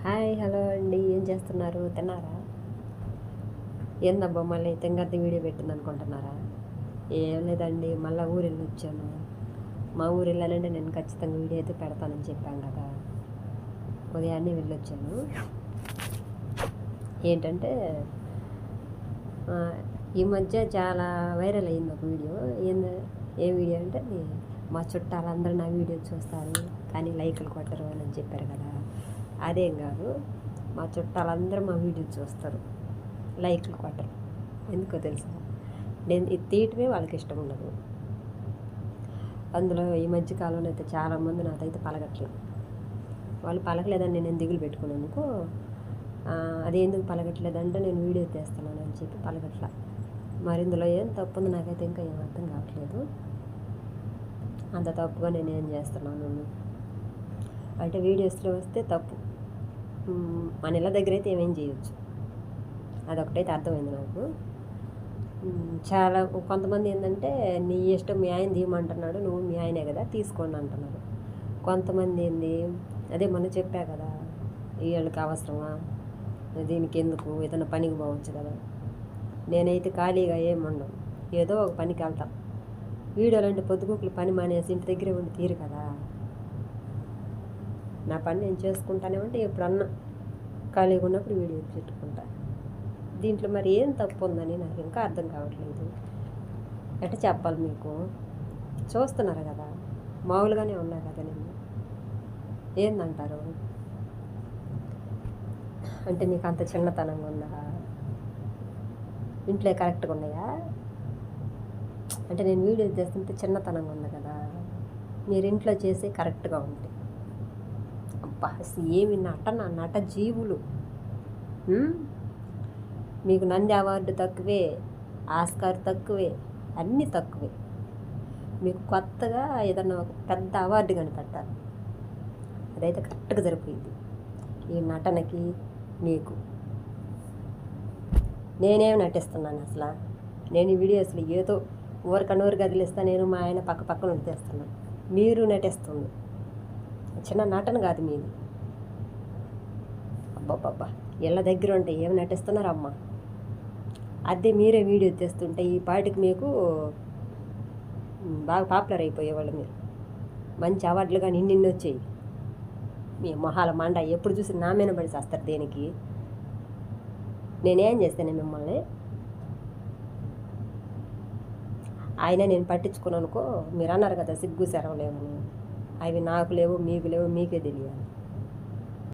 Hi hello అండి, ఏం చేస్తున్నారు? తిన్నారా? ఏందబ్బా మళ్ళీ తెంగర్ది వీడియో పెట్టింది అనుకుంటున్నారా? ఏం లేదండి, మళ్ళీ ఊరు వెళ్ళి వచ్చాను. మా ఊరు వెళ్ళాలంటే నేను ఖచ్చితంగా వీడియో అయితే పెడతానని చెప్పాను కదా. ఉదయాన్నే వెళ్ళొచ్చాను. ఏంటంటే ఈ మధ్య చాలా వైరల్ అయింది ఒక వీడియో. ఏ వీడియో అంటే అది, మా చుట్టాలందరూ నా వీడియో చూస్తారు కానీ లైకులు కొట్టరు అని చెప్పారు కదా. అదేం కాదు, మా చుట్టాలందరూ మా వీడియో చూస్తారు, లైక్లు కొట్టరు. ఎందుకో తెలుసా? నేను ఇది తీయటమే వాళ్ళకి ఇష్టం ఉండదు. అందులో ఈ మధ్య కాలంలో అయితే చాలామంది నాకైతే పలగట్లేదు. వాళ్ళు పలకలేదని నేను దిగులు పెట్టుకున్నందుకు, అది ఎందుకు పలగట్లేదంటే నేను వీడియో తీస్తున్నాను అని చెప్పి పలగట్ల. మరి ఇందులో ఏం తప్పు ఉంది నాకైతే ఇంకా ఏం అర్థం కావట్లేదు. అంత తప్పుగా నేను ఏం చేస్తున్నాను అంటే, వీడియోస్లో వస్తే తప్పు, మన ఇళ్ళ దగ్గర అయితే ఏమేం చేయొచ్చు, అదొకటైతే అర్థమైంది నాకు. చాలా కొంతమంది ఏంటంటే, నీ ఇష్టం, మీ ఆయన తీయమంటున్నాడు, నువ్వు మీ ఆయనే కదా తీసుకోండి అంటున్నారు. కొంతమంది ఏంది, అదే మొన్న చెప్పా కదా, వీళ్ళకి అవసరమా, దీనికి ఎందుకు, ఏదైనా పనికి పోవచ్చు కదా. నేనైతే ఖాళీగా ఏముండవు, ఏదో ఒక పనికి వెళ్తా. వీడియోలు అంటే పొద్దుగుకులు పని మానేసి ఇంటి దగ్గరే ఉండి తీరు కదా. నా పని నేను చేసుకుంటానే ఉంటే ఎప్పుడన్నా ఖాళీగా ఉన్నప్పుడు వీడియో పెట్టుకుంటా. దీంట్లో మరి ఏం తప్పు ఉందని నాకు ఇంకా అర్థం కావట్లేదు. ఎట్లా చెప్పాలి మీకు? చూస్తున్నారు కదా, మామూలుగానే ఉన్నా కదా నేను. ఏందంటారు అంటే, నీకు అంత చిన్నతనంగా ఉందా? ఇంట్లో కరెక్ట్గా ఉన్నాయా? అంటే నేను వీడియో చేస్తుంటే చిన్నతనంగా ఉంది కదా, మీరు ఇంట్లో చేసి కరెక్ట్గా ఉంటాయి. అబ్బా ఏమి నట జీవులు. మీకు నంది అవార్డు తక్కువే, ఆస్కార్ తక్కువే, అన్నీ తక్కువే. మీకు కొత్తగా ఏదన్నా ఒక పెద్ద అవార్డు కనిపెట్టాలి, అదైతే కరెక్ట్గా సరిపోయింది ఈ నటనకి మీకు. నేనేం నటిస్తున్నాను అసలు? నేను ఈ వీడియోస్లో ఏదో ఊరికనూరు కదిలిస్తా, నేను మా ఆయన పక్కన నటిస్తున్నాను, మీరు నటిస్తుంది. చిన్న నటన కాదు మీది. అబ్బాబ్బా, ఇళ్ళ దగ్గర ఉంటే ఏమి నటిస్తున్నారమ్మా? అదే మీరే వీడియో తెస్తుంటే ఈ పాటికి మీకు బాగా పాపులర్ అయిపోయేవాళ్ళు. మీరు మంచి అవార్డులు కానీ ఇన్ని వచ్చాయి. మీ మొహాల మండ ఎప్పుడు చూసి నా మీద పడి చేస్తారు దేనికి? నేనేం చేస్తాను మిమ్మల్ని? ఆయన నేను పట్టించుకున్నానుకో, మీరు అన్నారు కదా సిగ్గు సెరవలేవని, అవి నాకు లేవు మీకు లేవు, మీకే తెలియాలి.